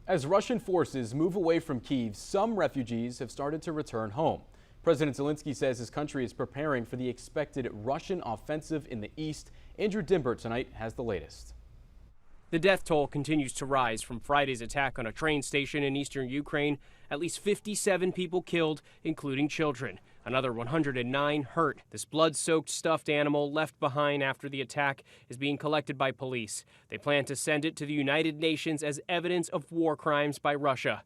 As Russian forces move away from Kyiv, some refugees have started to return home. President Zelensky says his country is preparing for the expected Russian offensive in the east. Andrew Dimbert tonight has the latest. The death toll continues to rise from Friday's attack on a train station in eastern Ukraine. At least 57 people killed, including children. Another 109 hurt. This blood-soaked stuffed animal left behind after the attack is being collected by police. They plan to send it to the United Nations as evidence of war crimes by Russia.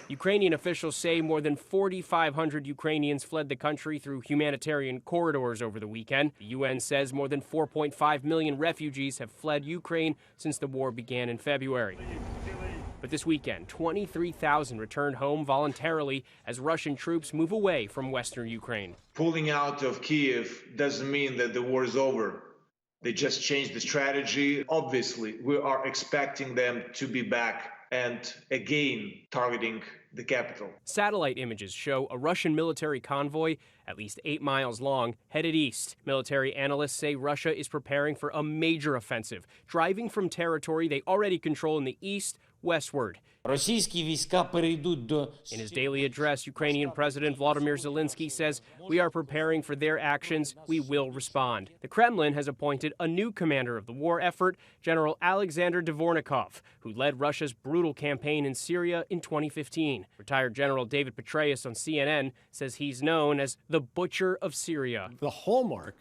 Ukrainian officials say more than 4,500 Ukrainians fled the country through humanitarian corridors over the weekend. The UN says more than 4.5 million refugees have fled Ukraine since the war began in February. But this weekend, 23,000 returned home voluntarily as Russian troops move away from western Ukraine. Pulling out of Kyiv doesn't mean that the war is over. They just changed the strategy. Obviously, we are expecting them to be back and again targeting the capital. Satellite images show a Russian military convoy, at least 8 miles long, headed east. Military analysts say Russia is preparing for a major offensive, driving from territory they already control in the east westward. In his daily address, Ukrainian President Volodymyr Zelensky says, "We are preparing for their actions. We will respond." The Kremlin has appointed a new commander of the war effort, General Alexander Dvornikov, who led Russia's brutal campaign in Syria in 2015. Retired General David Petraeus on CNN says he's known as the Butcher of Syria. The hallmark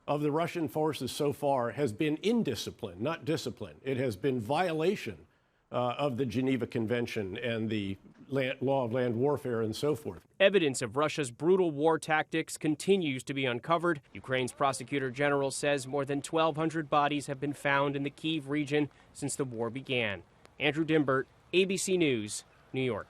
of the Russian forces so far has been indiscipline, not discipline. It has been violation of the Geneva Convention and the law of land warfare and so forth. Evidence of Russia's brutal war tactics continues to be uncovered. Ukraine's prosecutor general says more than 1,200 bodies have been found in the Kyiv region since the war began. Andrew Dimbert, ABC News, New York.